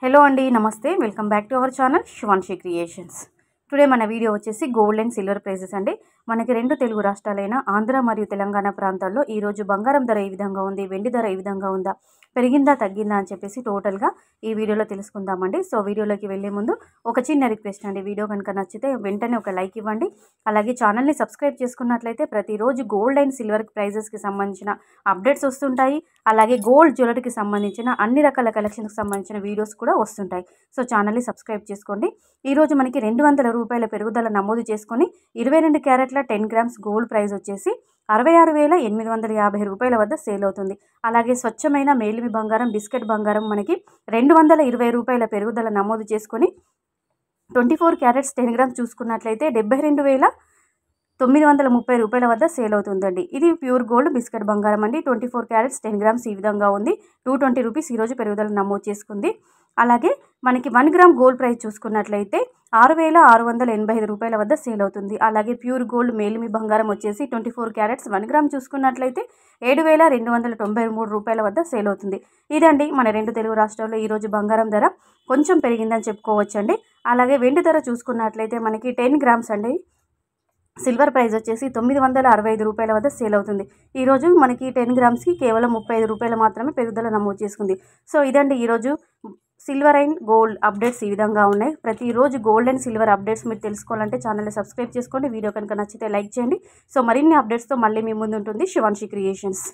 Hello అండి, నమస్తే. Welcome back to our channel Shivanshi creations. Today మన వీడియో వచ్చేసి గోల్డ్ అండ్ సిల్వర్ ప్రైజెస్ అండి. మనకి రెండు తెలుగు రాష్ట్రాలైన ఆంధ్ర మరియు తెలంగాణ ప్రాంతాల్లో ఈరోజు బంగారం ధర ఏ విధంగా ఉంది, వెండి ధర ఏ విధంగా ఉందా, పెరిగిందా తగ్గిందా అని చెప్పేసి టోటల్గా ఈ వీడియోలో తెలుసుకుందామండి. సో వీడియోలోకి వెళ్ళే ముందు ఒక చిన్న రిక్వెస్ట్ అండి, వీడియో కనుక నచ్చితే వెంటనే ఒక లైక్ ఇవ్వండి. అలాగే ఛానల్ని సబ్స్క్రైబ్ చేసుకున్నట్లయితే ప్రతిరోజు గోల్డ్ అండ్ సిల్వర్ ప్రైజెస్కి సంబంధించిన అప్డేట్స్ వస్తుంటాయి. అలాగే గోల్డ్ జ్యువెలరీకి సంబంధించిన అన్ని రకాల కలెక్షన్కి సంబంధించిన వీడియోస్ కూడా వస్తుంటాయి. సో ఛానల్ని సబ్స్క్రైబ్ చేసుకోండి. ఈరోజు మనకి 200 రూపాయల పెరుగుదల నమోదు చేసుకొని 22 క్యారెట్ల 10 గ్రామ్స్ గోల్డ్ ప్రైస్ వచ్చేసి 66,850 రూపాయల వద్ద సేల్ అవుతుంది. అలాగే స్వచ్ఛమైన మేలిమి బంగారం, బిస్కెట్ బంగారం మనకి 220 రూపాయల పెరుగుదల నమోదు చేసుకొని 24 క్యారెట్స్ 10 గ్రామ్స్ చూసుకున్నట్లయితే 72,930 రూపాయల వద్ద సేల్ అవుతుందండి. ఇది ప్యూర్ గోల్డ్ బిస్కెట్ బంగారం అండి. 24 క్యారెట్స్ 10 గ్రామ్స్ ఈ విధంగా ఉంది. 220 రూపీస్ ఈరోజు పెరుగుదల నమోదు చేసుకుంది. అలాగే మనకి 1 గ్రామ్ గోల్డ్ ప్రైస్ చూసుకున్నట్లయితే 6,685 రూపాయల వద్ద సేల్ అవుతుంది. అలాగే ప్యూర్ గోల్డ్ మేలిమి బంగారం వచ్చేసి 24 క్యారెట్స్ 1 గ్రామ్ చూసుకున్నట్లయితే 7,293 రూపాయల వద్ద సేల్ అవుతుంది. ఇదండి మన రెండు తెలుగు రాష్ట్రాల్లో ఈరోజు బంగారం ధర కొంచెం పెరిగిందని చెప్పుకోవచ్చండి. అలాగే వెండి ధర చూసుకున్నట్లయితే మనకి 10 గ్రామ్స్ అండి సిల్వర్ ప్రైస్ వచ్చేసి 965 రూపాయల వద్ద సేల్ అవుతుంది. ఈరోజు మనకి 10 గ్రామ్స్కి కేవలం 35 రూపాయలు మాత్రమే పెరుగుదల నమోదు చేసుకుంది. సో ఇదండి ఈరోజు సిల్వర్ అండ్ గోల్డ్ అప్డేట్స్ ఈ విధంగా ఉన్నాయి. ప్రతిరోజు గోల్డ్ అండ్ సిల్వర్ అప్డేట్స్ మీరు తెలుసుకోవాలంటే ఛానల్ని సబ్స్క్రైబ్ చేసుకోండి. వీడియో కనుక నచ్చితే లైక్ చేయండి. సో మరిన్ని అప్డేట్స్తో మళ్ళీ మీ ముందు ఉంటుంది శివాన్షి క్రియేషన్స్.